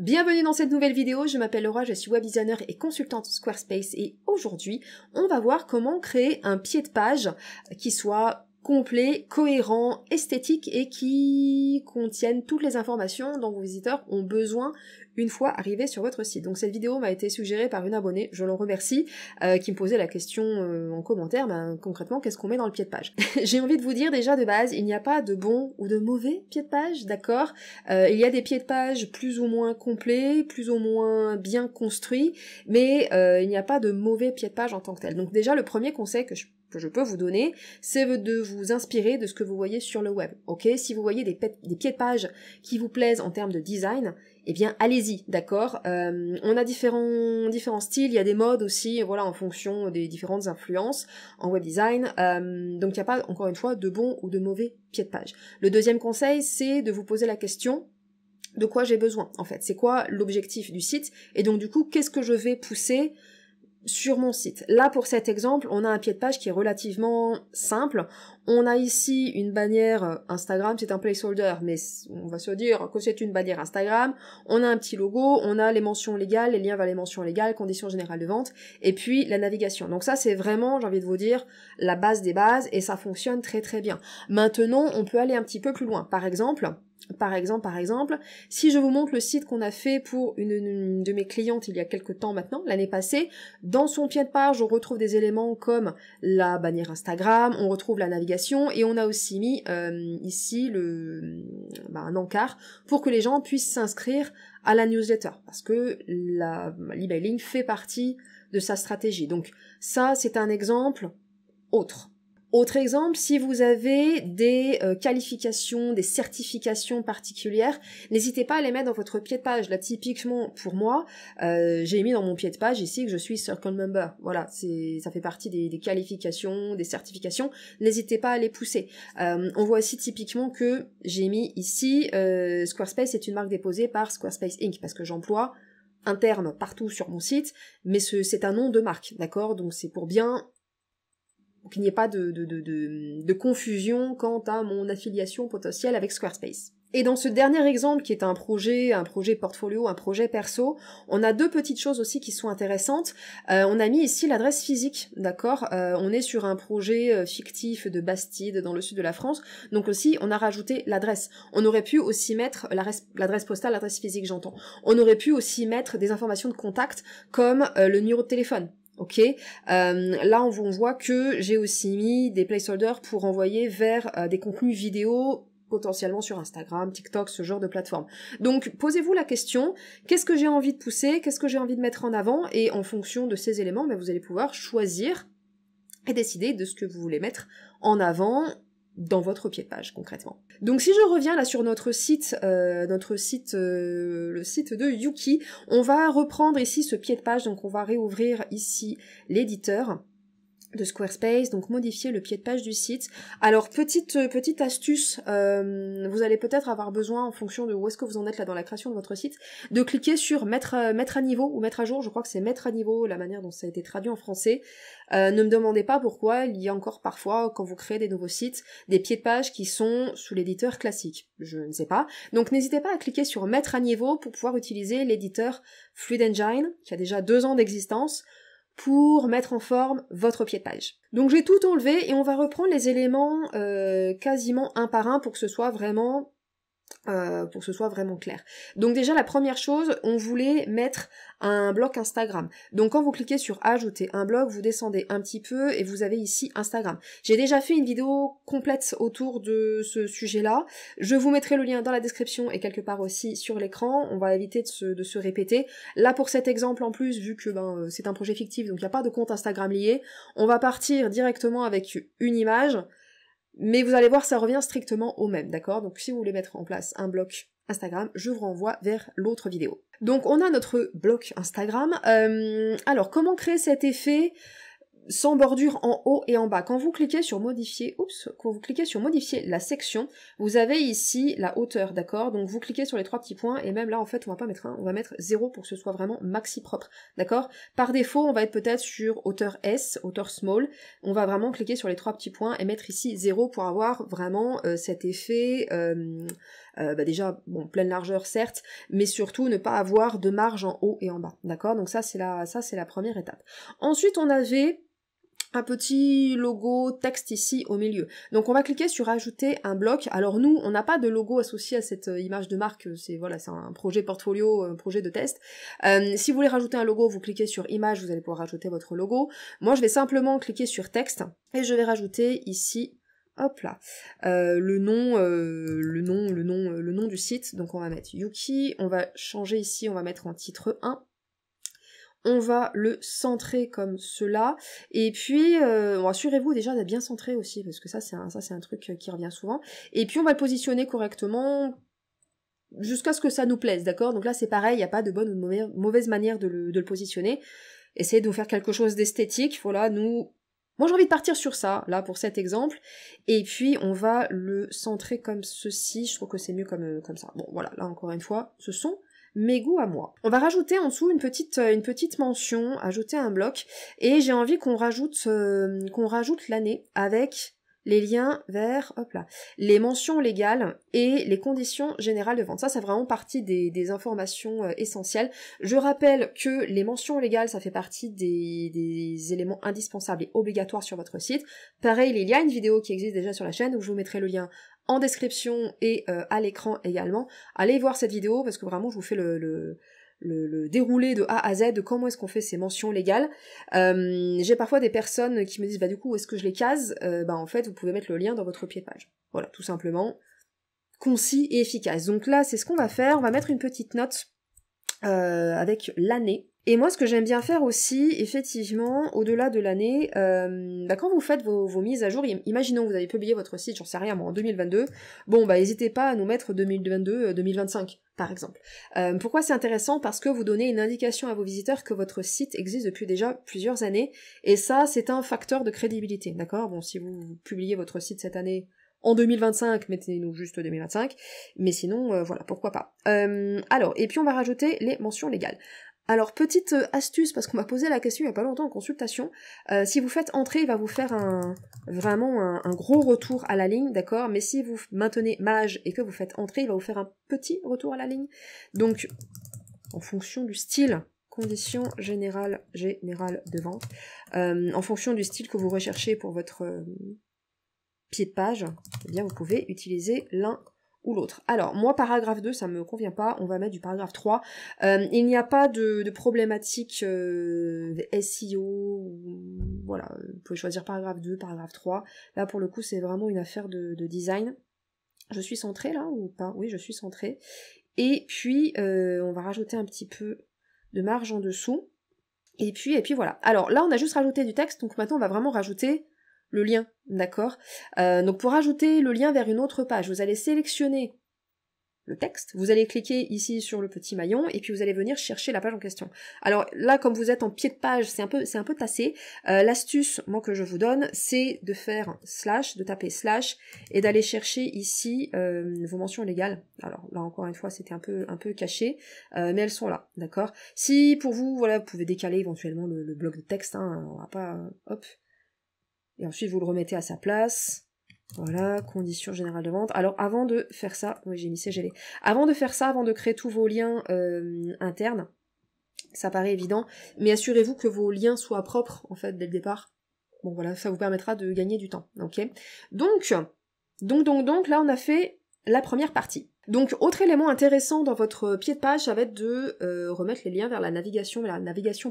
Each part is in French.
Bienvenue dans cette nouvelle vidéo, je m'appelle Laura, je suis web designer et consultante Squarespace et aujourd'hui, on va voir comment créer un pied de page qui soit complet, cohérent, esthétique et qui contienne toutes les informations dont vos visiteurs ont besoin une fois arrivés sur votre site. Donc cette vidéo m'a été suggérée par une abonnée, je l'en remercie, qui me posait la question en commentaire, concrètement, qu'est-ce qu'on met dans le pied de page? J'ai envie de vous dire déjà de base, il n'y a pas de bon ou de mauvais pied de page, d'accord? Il y a des pieds de page plus ou moins complets, plus ou moins bien construits, mais il n'y a pas de mauvais pied de page en tant que tel. Donc déjà, le premier conseil que je peux vous donner, c'est de vous inspirer de ce que vous voyez sur le web, ok? Si vous voyez des pieds de page qui vous plaisent en termes de design, eh bien allez-y, d'accord? On a différents styles, il y a des modes aussi, voilà, en fonction des différentes influences en web design, donc il n'y a pas, encore une fois, de bon ou de mauvais pieds de page. Le deuxième conseil, c'est de vous poser la question de quoi j'ai besoin, en fait. C'est quoi l'objectif du site? Et donc du coup, qu'est-ce que je vais pousser sur mon site? Là, pour cet exemple, on a un pied de page qui est relativement simple. On a ici une bannière Instagram, c'est un placeholder, mais on va se dire que c'est une bannière Instagram. On a un petit logo, on a les mentions légales, les liens vers les mentions légales, conditions générales de vente, et puis la navigation. Donc ça, c'est vraiment, j'ai envie de vous dire, la base des bases, et ça fonctionne très très bien. Maintenant, on peut aller un petit peu plus loin. Par exemple, si je vous montre le site qu'on a fait pour une de mes clientes il y a quelques temps maintenant, l'année passée, dans son pied de page, on retrouve des éléments comme la bannière Instagram, on retrouve la navigation, et on a aussi mis ici un encart pour que les gens puissent s'inscrire à la newsletter, parce que l'emailing fait partie de sa stratégie. Donc ça, c'est un exemple autre. Autre exemple, si vous avez des qualifications, des certifications particulières, n'hésitez pas à les mettre dans votre pied de page. Là, typiquement, pour moi, j'ai mis dans mon pied de page ici que je suis Circle Member. Voilà, ça fait partie des qualifications, des certifications. N'hésitez pas à les pousser. On voit aussi typiquement que j'ai mis ici Squarespace est une marque déposée par Squarespace Inc. parce que j'emploie un terme partout sur mon site, mais c'est un nom de marque, d'accord? Donc c'est pour bien qu'il n'y ait pas de confusion quant à mon affiliation potentielle avec Squarespace. Et dans ce dernier exemple, qui est un projet portfolio, un projet perso, on a deux petites choses aussi qui sont intéressantes. On a mis ici l'adresse physique, d'accord? On est sur un projet fictif de Bastide, dans le sud de la France, donc aussi on a rajouté l'adresse. On aurait pu aussi mettre l'adresse postale, l'adresse physique, j'entends. On aurait pu aussi mettre des informations de contact, comme le numéro de téléphone. Ok, là on voit que j'ai aussi mis des placeholders pour envoyer vers des contenus vidéo potentiellement sur Instagram, TikTok, ce genre de plateforme. Donc posez-vous la question, qu'est-ce que j'ai envie de pousser, qu'est-ce que j'ai envie de mettre en avant, et en fonction de ces éléments, vous allez pouvoir choisir et décider de ce que vous voulez mettre en avant dans votre pied de page, concrètement. Donc si je reviens là sur notre site, le site de Yuki, on va reprendre ici ce pied de page, donc on va réouvrir ici l'éditeur de Squarespace, donc modifier le pied de page du site. Alors petite astuce, vous allez peut-être avoir besoin, en fonction de où est-ce que vous en êtes là dans la création de votre site, de cliquer sur mettre à niveau ou mettre à jour. Je crois que c'est mettre à niveau la manière dont ça a été traduit en français. Ne me demandez pas pourquoi, il y a encore parfois, quand vous créez des nouveaux sites, des pieds de page qui sont sous l'éditeur classique. Je ne sais pas. Donc n'hésitez pas à cliquer sur mettre à niveau pour pouvoir utiliser l'éditeur Fluid Engine, qui a déjà 2 ans d'existence, pour mettre en forme votre pied de page. Donc j'ai tout enlevé et on va reprendre les éléments quasiment un par un pour que ce soit vraiment clair. Donc déjà la première chose, on voulait mettre un bloc Instagram. Donc quand vous cliquez sur ajouter un bloc, vous descendez un petit peu et vous avez ici Instagram. J'ai déjà fait une vidéo complète autour de ce sujet-là. Je vous mettrai le lien dans la description et quelque part aussi sur l'écran. On va éviter de se répéter. Là pour cet exemple en plus, vu que c'est un projet fictif, donc il n'y a pas de compte Instagram lié, on va partir directement avec une image. Mais vous allez voir, ça revient strictement au même, d'accord? Donc si vous voulez mettre en place un bloc Instagram, je vous renvoie vers l'autre vidéo. Donc on a notre bloc Instagram. Alors comment créer cet effet sans bordure en haut et en bas? Quand vous cliquez sur modifier, la section, vous avez ici la hauteur, d'accord? Donc vous cliquez sur les 3 petits points, et même là en fait on va pas mettre 1, on va mettre 0 pour que ce soit vraiment maxi propre, d'accord? Par défaut on va être peut-être sur hauteur S, hauteur small, on va vraiment cliquer sur les 3 petits points et mettre ici 0 pour avoir vraiment cet effet Déjà, bon, pleine largeur certes, mais surtout ne pas avoir de marge en haut et en bas, d'accord? Donc ça c'est la première étape. Ensuite on avait un petit logo texte ici au milieu. Donc on va cliquer sur ajouter un bloc. Alors nous, on n'a pas de logo associé à cette image de marque, c'est un projet portfolio, un projet de test. Si vous voulez rajouter un logo, vous cliquez sur image, vous allez pouvoir rajouter votre logo. Moi je vais simplement cliquer sur texte et je vais rajouter ici, hop là, le nom du site. Donc on va mettre Yuki, on va changer ici, on va mettre en titre 1. On va le centrer comme cela, et puis assurez-vous déjà d'être bien centré aussi, parce que ça c'est un truc qui revient souvent, et puis on va le positionner correctement jusqu'à ce que ça nous plaise, d'accord? Donc là c'est pareil, il n'y a pas de bonne ou de mauvaise manière de le positionner, essayez de vous faire quelque chose d'esthétique, voilà, moi j'ai envie de partir sur ça, là, pour cet exemple, et puis on va le centrer comme ceci, je trouve que c'est mieux comme ça. Bon voilà, là encore une fois, ce sont mes goûts à moi. On va rajouter en dessous une petite mention, ajouter un bloc, et j'ai envie qu'on rajoute l'année avec les liens vers, hop là, les mentions légales et les conditions générales de vente. Ça, c'est vraiment partie des informations essentielles. Je rappelle que les mentions légales, ça fait partie des éléments indispensables et obligatoires sur votre site. Pareil, il y a une vidéo qui existe déjà sur la chaîne, où je vous mettrai le lien en description et à l'écran également. Allez voir cette vidéo, parce que vraiment, je vous fais le déroulé de A à Z de comment est-ce qu'on fait ces mentions légales. J'ai parfois des personnes qui me disent du coup où est-ce que je les case, en fait vous pouvez mettre le lien dans votre pied de page. Voilà, tout simplement, concis et efficace. Donc là c'est ce qu'on va faire, on va mettre une petite note avec l'année. Et moi, ce que j'aime bien faire aussi, effectivement, au-delà de l'année, quand vous faites vos mises à jour, imaginons que vous avez publié votre site, j'en sais rien, moi, en 2022, n'hésitez pas à nous mettre 2022, 2025, par exemple. Pourquoi c'est intéressant? Parce que vous donnez une indication à vos visiteurs que votre site existe depuis déjà plusieurs années, et ça, c'est un facteur de crédibilité, d'accord? Bon, si vous publiez votre site cette année, en 2025, mettez-nous juste 2025, mais sinon, voilà, pourquoi pas. Alors, et puis on va rajouter les mentions légales. Alors, petite astuce, parce qu'on m'a posé la question il y a pas longtemps en consultation, si vous faites entrer, il va vous faire vraiment un gros retour à la ligne, d'accord? Mais si vous maintenez mage et que vous faites entrer, il va vous faire un petit retour à la ligne. Donc, en fonction du style, conditions générales de vente, en fonction du style que vous recherchez pour votre pied de page, eh bien vous pouvez utiliser l'un ou l'autre. Alors, moi, paragraphe 2, ça me convient pas, on va mettre du paragraphe 3. Il n'y a pas de problématique SEO, voilà, vous pouvez choisir paragraphe 2, paragraphe 3. Là, pour le coup, c'est vraiment une affaire de design. Je suis centrée, là, ou pas? Oui, je suis centrée. Et puis, on va rajouter un petit peu de marge en dessous. Et puis voilà. Alors, là, on a juste rajouté du texte, donc maintenant, on va vraiment rajouter le lien, d'accord? Donc pour ajouter le lien vers une autre page, vous allez sélectionner le texte, vous allez cliquer ici sur le petit maillon, et puis vous allez venir chercher la page en question. Alors là, comme vous êtes en pied de page, c'est un peu tassé. L'astuce, moi, que je vous donne, c'est de faire slash, de taper slash, et d'aller chercher ici vos mentions légales. Alors là, encore une fois, c'était un peu caché, mais elles sont là, d'accord? Si pour vous, voilà, vous pouvez décaler éventuellement le bloc de texte, hein, on va pas, hop, et ensuite vous le remettez à sa place. Voilà, conditions générales de vente. Alors avant de faire ça, oui j'ai mis CGV. Avant de faire ça, avant de créer tous vos liens internes, ça paraît évident, mais assurez-vous que vos liens soient propres en fait dès le départ. Bon voilà, ça vous permettra de gagner du temps, ok? Donc là on a fait la première partie. Donc, autre élément intéressant dans votre pied de page, ça va être de remettre les liens vers la navigation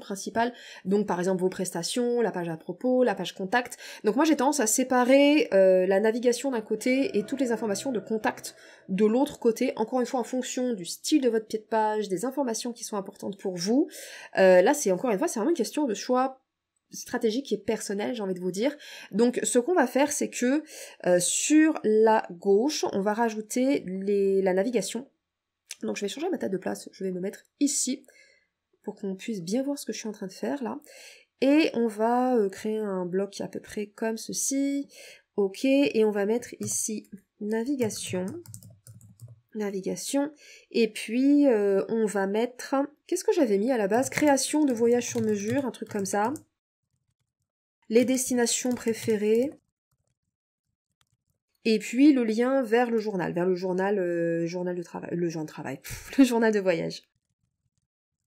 principale. Donc, par exemple, vos prestations, la page à propos, la page contact. Donc, moi, j'ai tendance à séparer la navigation d'un côté et toutes les informations de contact de l'autre côté. Encore une fois, en fonction du style de votre pied de page, des informations qui sont importantes pour vous. Là, c'est encore une fois, c'est vraiment une question de choix stratégique et personnel, j'ai envie de vous dire. Donc ce qu'on va faire, c'est que sur la gauche, on va rajouter la navigation. Donc je vais changer ma table de place, je vais me mettre ici pour qu'on puisse bien voir ce que je suis en train de faire là. Et on va créer un bloc à peu près comme ceci. Ok, et on va mettre ici navigation, et puis on va mettre, qu'est-ce que j'avais mis à la base? Création de voyages sur mesure, un truc comme ça. Les destinations préférées, Et puis le lien vers le journal journal de travail, le journal de travail, le journal de voyage.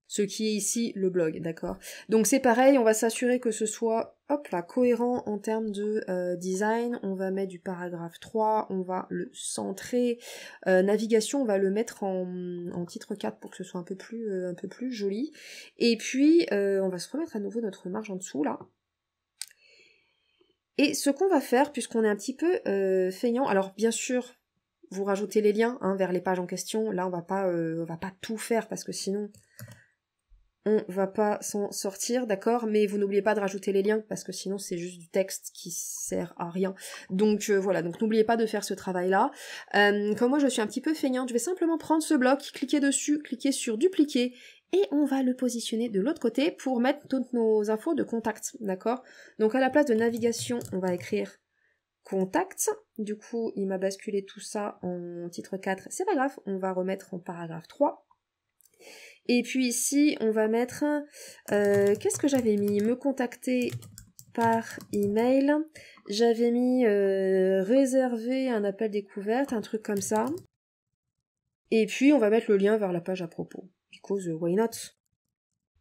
Ce qui est ici le blog, d'accord? Donc c'est pareil, on va s'assurer que ce soit, hop là, cohérent en termes de design. On va mettre du paragraphe 3, on va le centrer. Navigation, on va le mettre en titre 4 pour que ce soit un peu plus joli. Et puis, on va se remettre à nouveau notre marge en dessous, là. Et ce qu'on va faire, puisqu'on est un petit peu feignant, alors bien sûr, vous rajoutez les liens vers les pages en question. Là, on va pas tout faire parce que sinon, on va pas s'en sortir, d'accord? Mais vous n'oubliez pas de rajouter les liens parce que sinon, c'est juste du texte qui sert à rien. Donc voilà, donc n'oubliez pas de faire ce travail-là. Comme moi, je suis un petit peu feignante, je vais simplement prendre ce bloc, cliquer dessus, cliquer sur dupliquer. Et on va le positionner de l'autre côté pour mettre toutes nos infos de contact, d'accord? Donc à la place de navigation, on va écrire contact. Du coup, il m'a basculé tout ça en titre 4, c'est pas grave, on va remettre en paragraphe 3. Et puis ici, on va mettre, qu'est-ce que j'avais mis? Me contacter par email. J'avais mis réserver un appel découverte, un truc comme ça. Et puis, on va mettre le lien vers la page à propos. Because why not?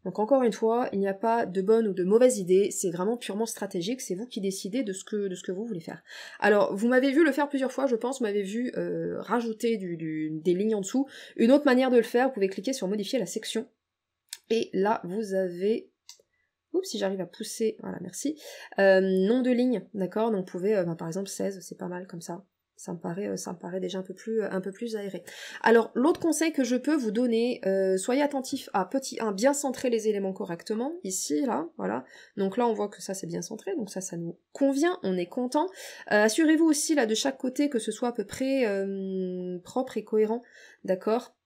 Donc encore une fois, il n'y a pas de bonne ou de mauvaise idée, c'est vraiment purement stratégique, c'est vous qui décidez de ce que vous voulez faire. Alors, vous m'avez vu le faire plusieurs fois, je pense, vous m'avez vu rajouter des lignes en dessous. Une autre manière de le faire, vous pouvez cliquer sur modifier la section, et là, vous avez... Oups, si j'arrive à pousser, voilà, merci. Nom de ligne, d'accord, donc vous pouvez, par exemple 16, c'est pas mal comme ça. Ça me paraît déjà un peu plus aéré. Alors, l'autre conseil que je peux vous donner, soyez attentifs à petit 1, bien centrer les éléments correctement, ici, là, voilà. Donc là, on voit que ça, c'est bien centré, donc ça nous convient, on est content. Assurez-vous aussi, là, de chaque côté, que ce soit à peu près propre et cohérent, d'accord?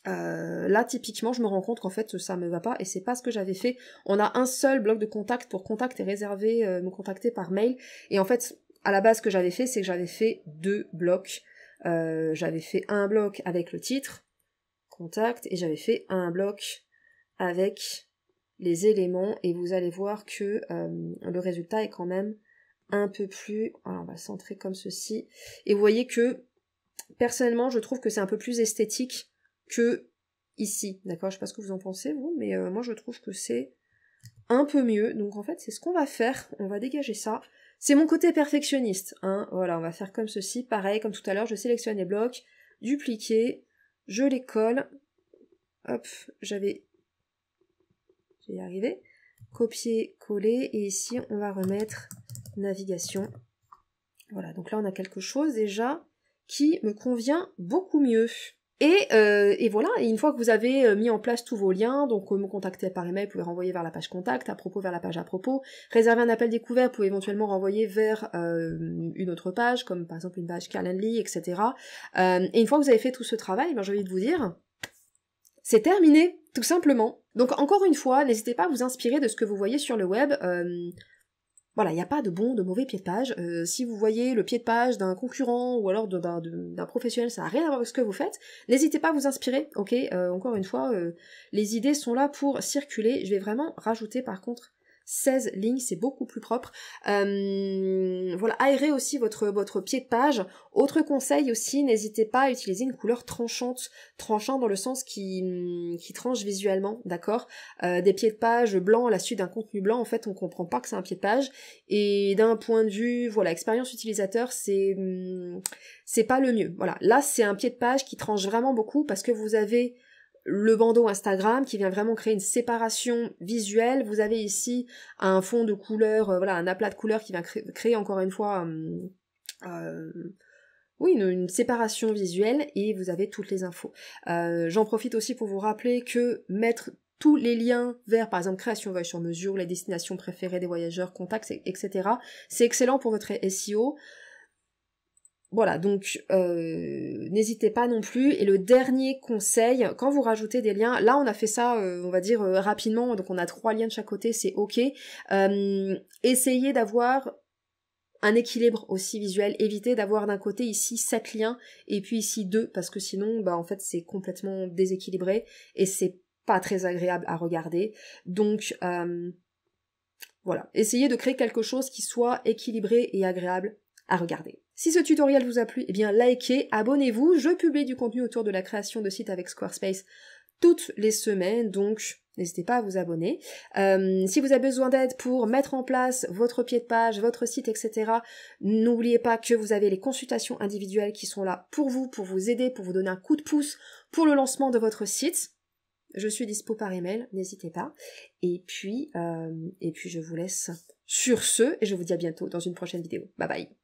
Là typiquement je me rends compte qu'en fait ça me va pas et c'est pas ce que j'avais fait. On a un seul bloc de contact pour contact et réserver, me contacter par mail, et en fait à la base ce que j'avais fait c'est que j'avais fait 2 blocs. J'avais fait un bloc avec le titre contact et j'avais fait un bloc avec les éléments, et vous allez voir que le résultat est quand même un peu plus, alors on va le centrer comme ceci, et vous voyez que personnellement je trouve que c'est un peu plus esthétique que ici, d'accord? Je sais pas ce que vous en pensez, vous, mais moi je trouve que c'est un peu mieux. Donc en fait, c'est ce qu'on va faire, on va dégager ça. C'est mon côté perfectionniste, hein. Voilà, on va faire comme ceci, pareil, comme tout à l'heure, je sélectionne les blocs, dupliquer, je les colle, hop, j'y arrivé, copier, coller, et ici on va remettre navigation. Voilà, donc là on a quelque chose déjà qui me convient beaucoup mieux. Et voilà, et une fois que vous avez mis en place tous vos liens, donc me contacter par email, vous pouvez renvoyer vers la page contact, à propos vers la page à propos, réserver un appel découvert, vous pouvez éventuellement renvoyer vers une autre page, comme par exemple une page Calendly, etc. Et une fois que vous avez fait tout ce travail, j'ai envie de vous dire, c'est terminé, tout simplement. Donc encore une fois, n'hésitez pas à vous inspirer de ce que vous voyez sur le web. Voilà, il n'y a pas de bon, de mauvais pied de page. Si vous voyez le pied de page d'un concurrent ou alors d'un professionnel, ça n'a rien à voir avec ce que vous faites, n'hésitez pas à vous inspirer, ok? Encore une fois, les idées sont là pour circuler. Je vais vraiment rajouter par contre 16 lignes, c'est beaucoup plus propre. Voilà, aérez aussi votre pied de page. Autre conseil aussi, n'hésitez pas à utiliser une couleur tranchante dans le sens qui tranche visuellement, d'accord? Des pieds de page blancs à la suite d'un contenu blanc, en fait on comprend pas que c'est un pied de page, et d'un point de vue, voilà, expérience utilisateur, c'est pas le mieux. Voilà, là c'est un pied de page qui tranche vraiment beaucoup parce que vous avez le bandeau Instagram qui vient vraiment créer une séparation visuelle. Vous avez ici un fond de couleur, voilà, un aplat de couleurs qui vient créer encore une fois oui, une séparation visuelle, et vous avez toutes les infos. J'en profite aussi pour vous rappeler que mettre tous les liens vers, par exemple, création voyage sur mesure, les destinations préférées des voyageurs, contacts, etc., c'est excellent pour votre SEO. Voilà, donc n'hésitez pas non plus. Et le dernier conseil, quand vous rajoutez des liens, là on a fait ça, on va dire rapidement, donc on a 3 liens de chaque côté, c'est ok. Essayez d'avoir un équilibre aussi visuel, évitez d'avoir d'un côté ici 7 liens et puis ici 2, parce que sinon en fait c'est complètement déséquilibré et c'est pas très agréable à regarder. Donc voilà, essayez de créer quelque chose qui soit équilibré et agréable à regarder. Si ce tutoriel vous a plu, eh bien likez, abonnez-vous, je publie du contenu autour de la création de sites avec Squarespace toutes les semaines, donc n'hésitez pas à vous abonner. Si vous avez besoin d'aide pour mettre en place votre pied de page, votre site, etc., n'oubliez pas que vous avez les consultations individuelles qui sont là pour vous aider, pour vous donner un coup de pouce pour le lancement de votre site. Je suis dispo par email, n'hésitez pas. Et puis je vous laisse sur ce, et je vous dis à bientôt dans une prochaine vidéo. Bye bye.